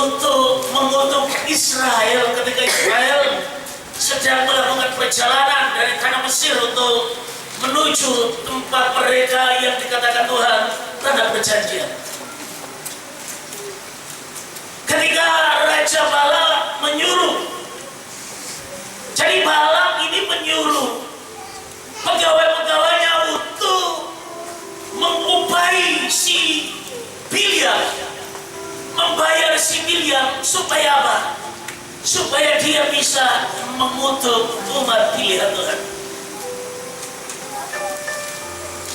untuk mengutuk Israel ketika Israel sedang melakukan perjalanan dari tanah Mesir untuk menuju tempat mereka yang dikatakan Tuhan tanah perjanjian. Ketika Raja Balak menyuruh, jadi Balak ini menyuruh pegawai-pegawainya untuk mengupahi si Biliam, membayar si Biliam supaya apa? Supaya dia bisa mengutuk umat pilihan Tuhan.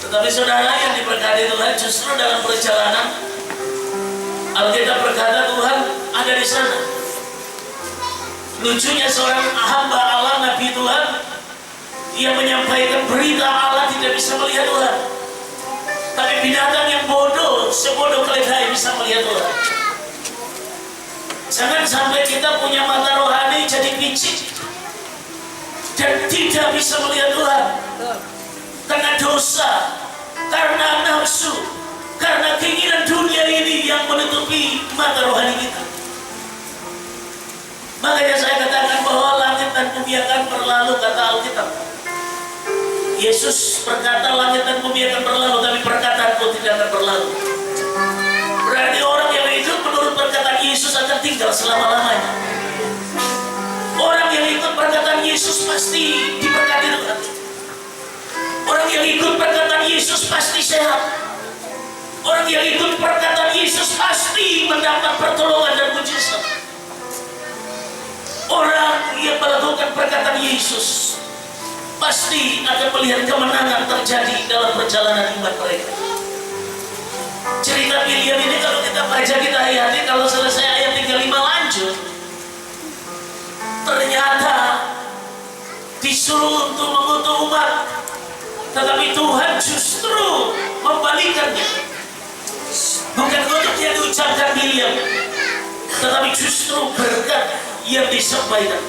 Tetapi saudara yang diberkati Tuhan, justru dalam perjalanan Alkitab berkata Tuhan ada di sana. Lucunya seorang hamba Allah, Nabi Tuhan, yang menyampaikan berita Allah tidak bisa melihat Tuhan. Tapi binatang yang bodoh, sebodoh keledai bisa melihat Tuhan. Jangan sampai kita punya mata rohani jadi picik dan tidak bisa melihat Tuhan. Karena dosa, karena nafsu, karena keinginan dunia ini yang menutupi mata rohani kita. Makanya saya katakan bahwa langit dan bumi akan berlalu, kata Alkitab. Yesus berkata langit dan bumi akan berlalu, tapi perkataanku tidak akan berlalu. Berarti orang yang hidup menurut perkataan Yesus akan tinggal selama-lamanya. Orang yang ikut perkataan Yesus pasti diberkati Tuhan. Orang yang ikut perkataan Yesus pasti sehat. Orang yang ikut perkataan Yesus pasti mendapat pertolongan dan mujizat. Orang yang melakukan perkataan Yesus pasti akan melihat kemenangan terjadi dalam perjalanan iman mereka. Cerita Biliam ini kalau kita baca, kita hayati, kalau selesai ayat 35 lanjut, ternyata disuruh untuk mengutuk umat, tetapi Tuhan justru membalikannya. Bukan kutuk yang diucapkan Biliam, tetapi justru berkat yang disampaikan.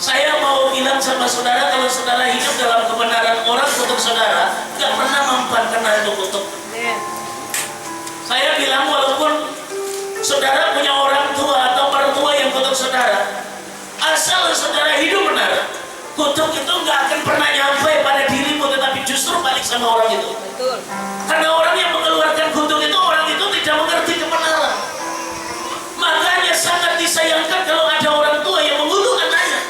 Saya mau bilang sama saudara, kalau saudara hidup dalam kebenaran, orang kutuk saudara gak pernah mempan kena itu kutuk. Saya bilang walaupun saudara punya orang tua atau mertua yang kutuk saudara, asal saudara hidup benar, kutuk itu gak akan pernah nyampe pada dirimu, tetapi justru balik sama orang itu. Betul. Karena orang yang mengeluarkan kutuk itu, orang itu tidak mengerti kebenaran. Makanya sangat disayangkan kalau ada orang tua yang mengutuk anaknya.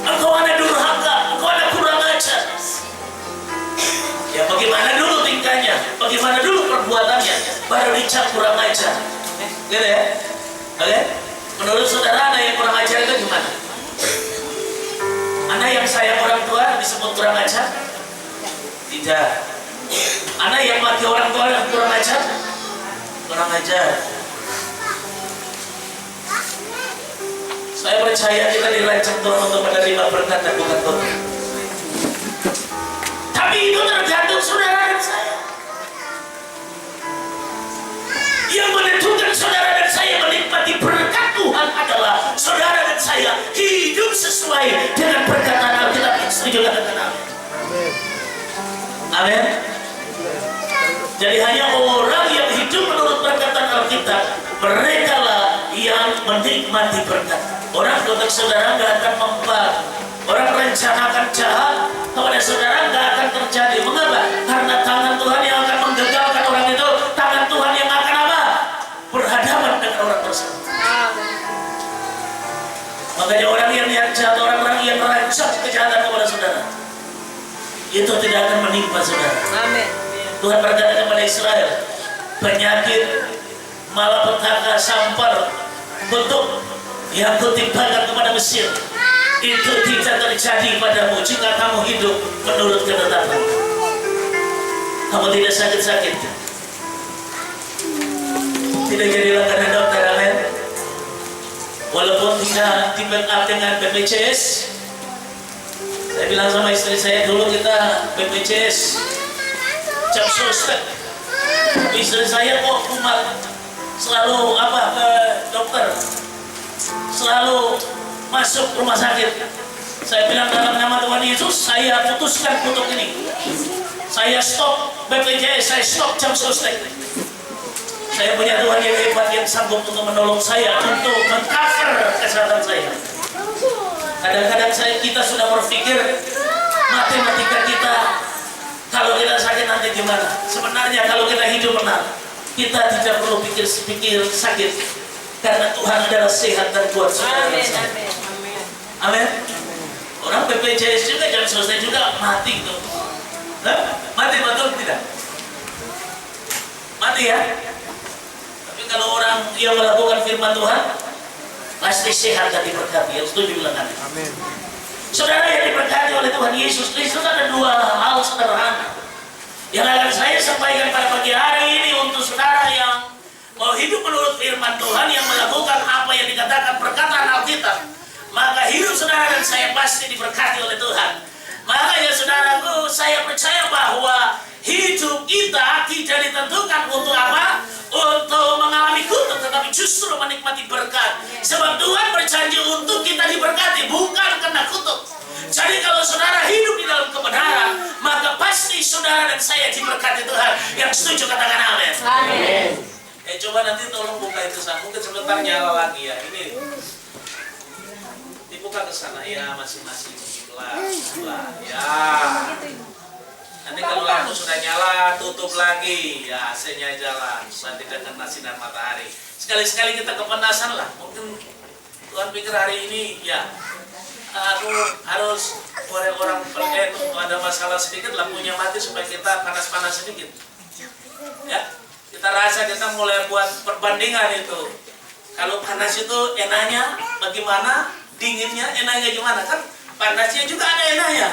Engkau anak durhaka, engkau anak kurang ajar. Ya bagaimana dulu tingkahnya, bagaimana dulu perbuatannya, baru dicap kurang ajar. Gitu ya? Oke? Menurut saudara anak yang kurang ajar itu gimana? Anak yang sayang orang tua disebut kurang ajar? Tidak. Anak yang mati orang tua yang kurang ajar? Kurang ajar. Saya percaya kita dirancang Tuhan untuk menerima berkat dan bukan kutuk. Tapi itu tergantung saudara dan saya. Yang menentukan saudara dan saya menikmati berkat Tuhan adalah saudara dan saya hidup sesuai dengan perkataan Alkitab. Setuju katakan amin. Amin. Jadi hanya orang yang hidup menurut perkataan Alkitab, mereka lah yang menikmati berkat. Orang kutuk saudara gak akan mempan. Orang rencanakan jahat kepada saudara gak akan terjadi. Mengapa? Karena tangan Tuhan yang akan menggagalkan orang itu, tangan Tuhan yang akan apa? Berhadapan dengan orang tersebut. Makanya orang yang niat jahat, orang-orang yang merancang kejahatan kepada saudara, itu tidak akan menimpa saudara. Amin. Tuhan berkata kepada Israel, penyakit, malapetaka, sampar, kutuk yang kutimpakan kepada Mesir itu tidak terjadi padamu jika kamu hidup menurut ketetapan. Kamu tidak sakit-sakit, tidak jadi langganan dokter, amin. Walaupun tidak di backup dengan BPJS. Saya bilang sama istri saya, dulu kita BPJS jam sostek. Istri saya kok kumat, selalu apa ke dokter, selalu masuk rumah sakit. Saya bilang dalam nama Tuhan Yesus, saya putuskan kutuk ini. Saya stop BPJS, saya stop jam sostek. Saya punya Tuhan yang hebat yang sanggup untuk menolong saya untuk mengcover kesehatan saya. Kadang-kadang kita sudah berpikir matematika kita, kalau kita sakit nanti gimana? Sebenarnya kalau kita hidup benar, kita tidak perlu pikir sakit, karena Tuhan adalah sehat dan kuat. Amin. Amin. Orang BPJS juga jangan selesai juga mati tuh. Mati betul tidak? Mati ya. Tapi kalau orang yang melakukan firman Tuhan pasti sehat dan diberkati. Yang setuju bilang amin. Amin. Saudara yang diberkati oleh Tuhan Yesus Kristus, ada dua hal sederhana yang akan saya sampaikan pada pagi hari ini untuk saudara yang mau hidup menurut firman Tuhan, yang melakukan apa yang dikatakan perkataan Alkitab, maka hidup saudara dan saya pasti diberkati oleh Tuhan. Makanya saudaraku, saya percaya bahwa hidup kita tidak ditentukan untuk apa? Untuk mengalami kutuk, tetapi justru menikmati berkat. Sebab Tuhan berjanji untuk kita diberkati, bukan karena kutuk. Jadi kalau saudara hidup di dalam kebenaran, maka pasti saudara dan saya diberkati Tuhan. Yang setuju katakan amin. Amin. Coba nanti tolong buka itu sana. Mungkin sebentar nyala lagi ya. Ini dibuka ke sana ya, masing-masing. Ya. Nanti kalau lampu sudah nyala, tutup lagi. Ya, AC-nya jalan. Supaya tidak kena sinar matahari. Sekali-sekali kita kepanasan lah. Mungkin Tuhan pikir hari ini, ya, aku harus orang ada masalah sedikit, lampunya mati supaya kita panas-panas sedikit. Ya, kita rasa kita mulai buat perbandingan itu. Kalau panas itu enaknya bagaimana, dinginnya enaknya gimana, kan? Panasnya juga ada enaknya,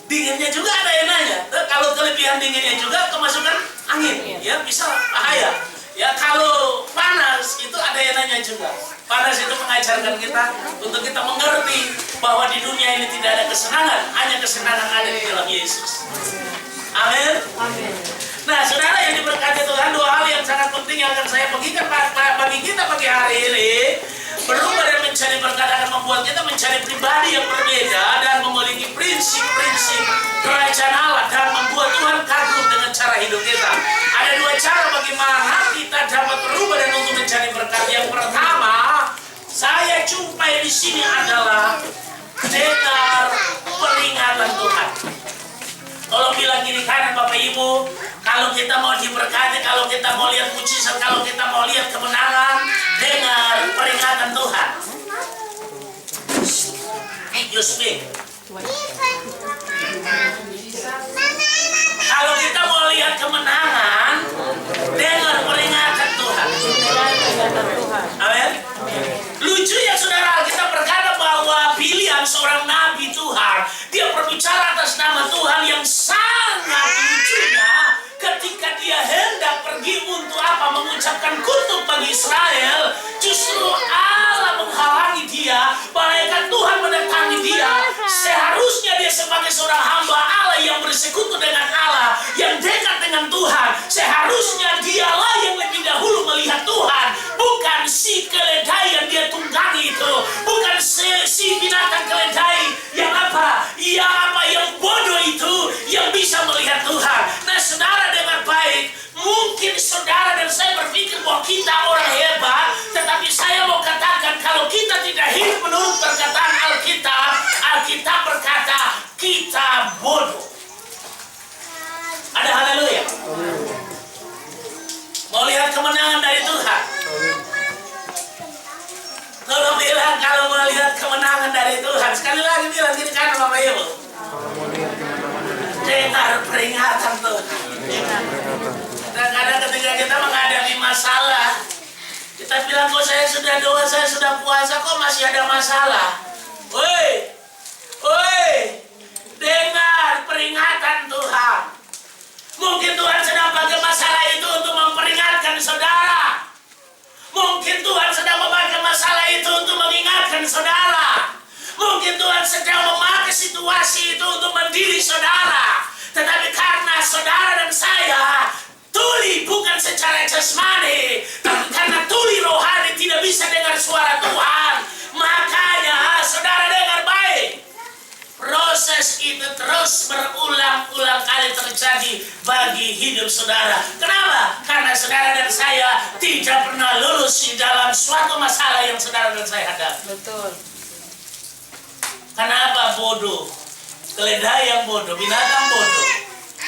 dinginnya juga ada enaknya. Kalau kelebihan dinginnya juga kemasukan angin, ya bisa bahaya. Ya kalau panas itu ada enaknya juga. Panas itu mengajarkan kita untuk kita mengerti bahwa di dunia ini tidak ada kesenangan, hanya kesenangan ada di dalam Yesus. Amin. Amin. Nah, saudara yang diberkati Tuhan, dua hal yang sangat penting yang akan saya bagikan bagi kita pagi hari ini. Berubah dan mencari berkat akan membuat kita mencari pribadi yang berbeda dan memiliki prinsip-prinsip kerajaan Allah dan membuat Tuhan kagum dengan cara hidup kita. Ada dua cara bagaimana kita dapat berubah dan untuk mencari berkat. Yang pertama, saya jumpai di sini adalah dengar peringatan Tuhan. Tolong bilang kiri kanan Bapak Ibu, kalau kita mau diberkati, kalau kita mau lihat mujizat, kalau kita mau lihat kemenangan, dengar peringatan Tuhan. You speak. Kalau kita mau lihat kemenangan, dengar peringatan Tuhan. Amin. Lucu ya saudara, kita berkata bahwa pilihan seorang nabi Tuhan, dia berbicara atas nama Tuhan yang sangat lucunya ketika dia hendak pergi untuk apa? Mengucapkan kutuk bagi Israel. Justru Allah menghalangi dia, malaikat Tuhan mendatangi dia. Seharusnya dia sebagai seorang hamba Allah yang bersekutu dengan Allah, yang dekat dengan Tuhan, seharusnya dialah yang lebih dahulu melihat Tuhan, bukan si keledai yang dia tunggangi itu, bukan si binatang keledai yang yang bodoh itu yang bisa melihat Tuhan. Nah, saudara dengar baik, mungkin saudara dan saya berpikir bahwa kita orang hebat, tetapi saya mau katakan kalau kita tidak hidup menurut perkataan Alkitab, Alkitab berkata kita bodoh. Ada haleluya. Mau lihat kemenangan dari Tuhan? Tolong bilang kalau mau lihat kemenangan dari Tuhan. Sekali lagi bilang kiri kanan Bapak Ibu. Dengar peringatan Tuhan. Dan kadang ketika kita menghadapi masalah, kita bilang kok saya sudah doa, saya sudah puasa, kok masih ada masalah. Woi, dengar peringatan Tuhan. Mungkin Tuhan sedang pakai masalah itu untuk memperingatkan saudara. Mungkin Tuhan sedang memakai masalah itu untuk mengingatkan saudara. Mungkin Tuhan sedang memakai situasi itu untuk mendidik saudara. Tetapi karena saudara dan saya tuli bukan secara jasmani, tapi karena tuli rohani tidak bisa dengar suara Tuhan, makanya saudara dengar baik. Proses proses itu terus berulang-ulang kali terjadi bagi hidup saudara. Kenapa? Karena saudara dan saya tidak pernah lulus di dalam suatu masalah yang saudara dan saya hadapi. Betul. Kenapa bodoh? Keledai yang bodoh, binatang bodoh,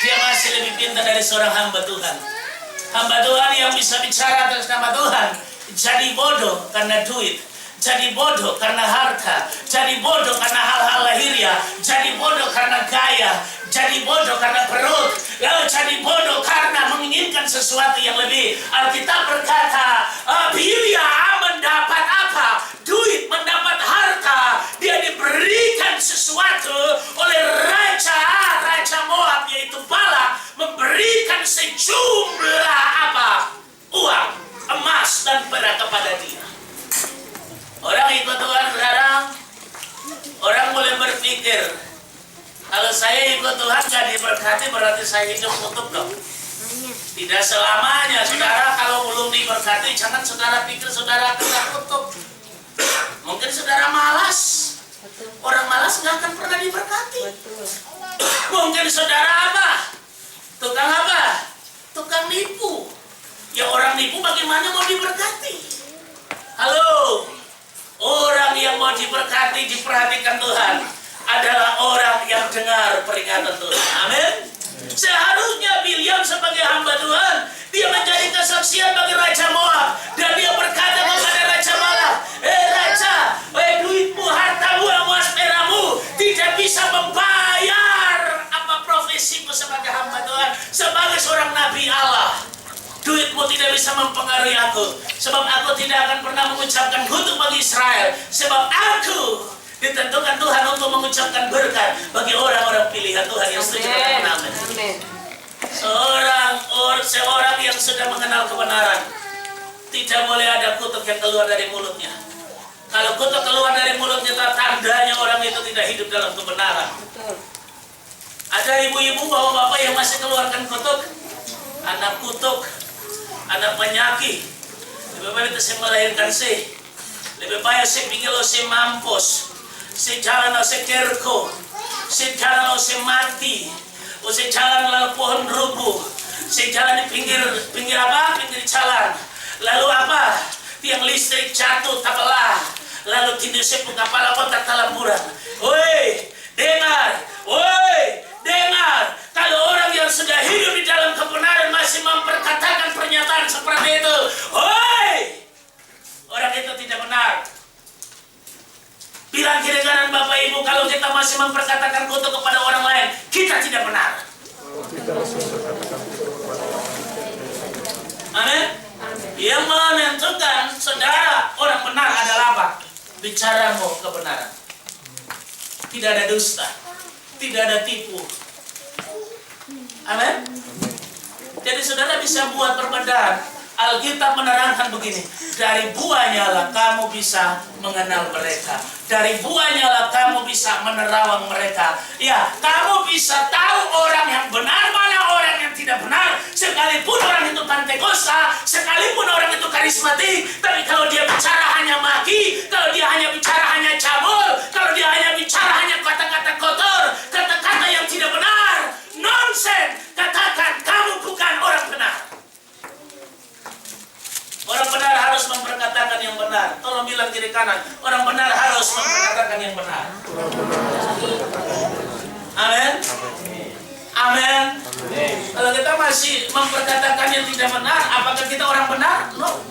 dia masih lebih pintar dari seorang hamba Tuhan. Hamba Tuhan yang bisa bicara atas nama Tuhan jadi bodoh karena duit, jadi bodoh karena harta, jadi bodoh karena hal-hal lahiriah, jadi bodoh karena gaya, jadi bodoh karena perut, lalu jadi bodoh karena menginginkan sesuatu yang lebih. Alkitab berkata, Bilia mendapat apa? Duit, mendapat harta. Dia diberikan sesuatu oleh Raja Moab, yaitu Balak, memberikan sejumlah apa? Uang, emas dan perak kepada dia. Orang ikut Tuhan sekarang, orang mulai berpikir, kalau saya ikut Tuhan gak diberkati, berarti saya hidup kutuk dong. Tidak selamanya, saudara. Kalau belum diberkati, jangan saudara pikir saudara kena kutuk. Mungkin saudara malas. Orang malas gak akan pernah diberkati. Mungkin saudara apa? Tukang apa? Tukang nipu. Ya orang nipu bagaimana mau diberkati? Halo? Orang yang mau diberkati, diperhatikan Tuhan adalah orang yang dengar peringatan Tuhan. Amin. Seharusnya Bileam sebagai hamba Tuhan, dia menjadi kesaksian bagi Raja Moab, dan dia berkata kepada Raja Balak, Raja, duitmu, hartamu, emas perakmu tidak bisa membayar apa profesiku sebagai hamba Tuhan, sebagai seorang nabi Allah. Duitmu tidak bisa mempengaruhi aku, sebab aku tidak akan pernah mengucapkan kutuk bagi Israel, sebab aku ditentukan Tuhan untuk mengucapkan berkat bagi orang-orang pilihan Tuhan yang setuju dengan amin. Seorang yang sudah mengenal kebenaran, tidak boleh ada kutuk yang keluar dari mulutnya. Kalau kutuk keluar dari mulutnya, tandanya orang itu tidak hidup dalam kebenaran. Ada ibu-ibu, bapak-bapak yang masih keluarkan kutuk, anak penyakit. Lebih baik itu saya melahirkan sih. Lebih baik saya pikir lo saya mampus. Saya jalan lo saya kerko. Saya jalan lo saya mati. Saya jalan lalu pohon rubuh. Saya jalan di pinggir apa? Pinggir jalan. Lalu apa? Tiang listrik jatuh tabelah. Lalu tindu sepu kepala otak talamburan. Woi, dengar. Woi, dengar. Kalau orang yang sudah hidup di dalam kebenaran masih memperkatakan pernyataan seperti itu, woi, orang itu tidak benar. Bilang kiri kanan Bapak Ibu, kalau kita masih memperkatakan kutuk kepada orang lain, kita tidak benar. Amin. Yang menentukan saudara orang benar adalah apa? Bicaramu kebenaran. Tidak ada dusta, tidak ada tipu. Amin. Jadi saudara bisa buat perbedaan. Alkitab menerangkan begini, dari buahnya lah kamu bisa mengenal mereka. Dari buahnya lah kamu bisa menerawang mereka. Ya, kamu bisa tahu orang yang benar mana orang yang tidak benar. Sekalipun orang itu Pentakosta, sekalipun orang itu karismatik, tapi kalau dia bicara hanya maki, kalau dia hanya bicara hanya cabul, kalau dia hanya bicara hanya kata-kata kotor, kata-kata yang tidak benar, nonsen, katakan kamu bukan orang benar. Orang benar harus memperkatakan yang benar. Tolong bilang kiri kanan, orang benar harus memperkatakan yang benar. Amin. Amin. Kalau kita masih memperkatakan yang tidak benar, apakah kita orang benar? No.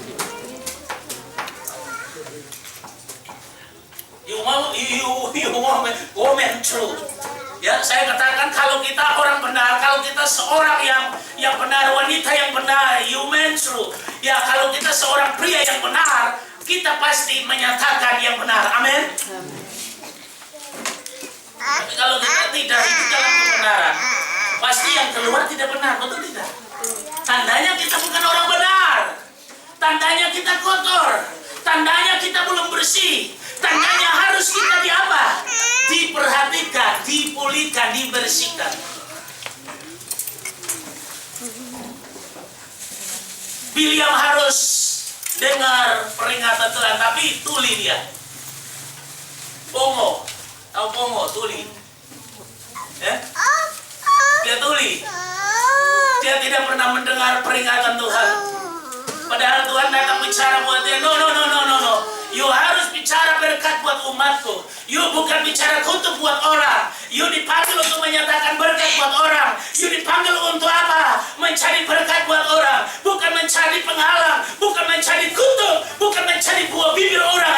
You woman true. Ya, saya katakan kalau kita orang benar, kalau kita seorang yang benar, wanita yang benar, human true. Ya, kalau kita seorang pria yang benar, kita pasti menyatakan yang benar. Amin. Tapi kalau kita tidak hidup dalam kebenaran, pasti yang keluar tidak benar, betul tidak? Tandanya kita bukan orang benar. Tandanya kita kotor. Tandanya kita belum bersih. Tandanya harus kita di apa? Diperhatikan, dipulihkan, dibersihkan. Bileam harus dengar peringatan Tuhan, tapi tuli dia. Pongo, tahu pongo, tuli. Ya? Dia tuli. Dia tidak pernah mendengar peringatan Tuhan. Padahal Tuhan datang bicara buat dia, no. You harus bicara berkat buat umatku. You bukan bicara kutuk buat orang. You dipanggil untuk menyatakan berkat buat orang. You dipanggil untuk apa? Mencari berkat buat orang. Bukan mencari penghalang. Bukan mencari kutuk. Bukan mencari buah bibir orang.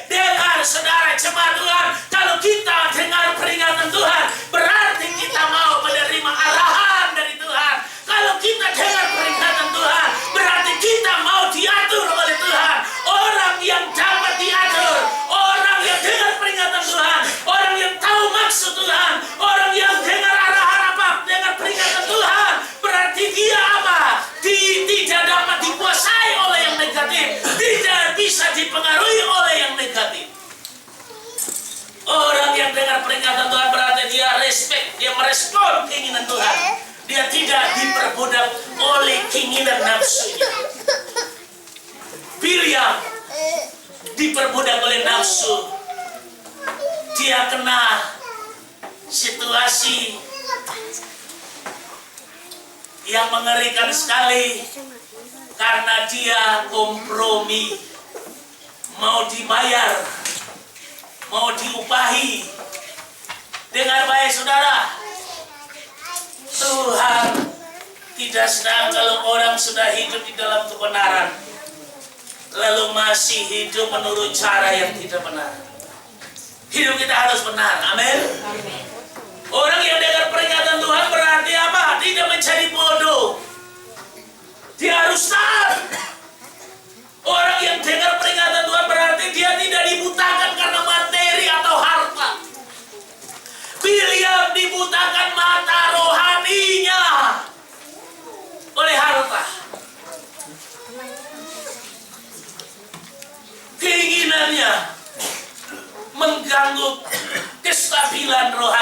Dengar saudara jemaat Tuhan. Kalau kita dengar peringatan Tuhan, berarti kita mau menerima arahan dari Tuhan. Kalau kita dengar peringatan Tuhan, berarti kita mau diatur oleh Tuhan. Orang yang dapat diatur, orang yang dengar peringatan Tuhan, orang yang tahu maksud Tuhan, orang yang dengar arahan apa, dengar peringatan Tuhan, berarti dia apa? Tidak dapat dikuasai oleh yang negatif, tidak bisa dipengaruhi oleh yang negatif. Orang yang dengar peringatan Tuhan berarti dia respect, dia merespon keinginan Tuhan. Dia tidak diperbudak oleh keinginan nafsunya. Bilyam diperbudak oleh nafsu. Dia kena situasi yang mengerikan sekali karena dia kompromi, mau dibayar, mau diupahi. Dengar baik saudara, Tuhan tidak senang kalau orang sudah hidup di dalam kebenaran lalu masih hidup menurut cara yang tidak benar. Hidup kita harus benar, amin. Orang yang dengar peringatan Tuhan berarti apa? Tidak menjadi bodoh, dia harus taat. Orang yang dengar peringatan Tuhan berarti dia tidak dibutakan karena materi atau harta. Bilyam dibutakan mata rohaninya oleh harta. Keinginannya mengganggu kestabilan rohani.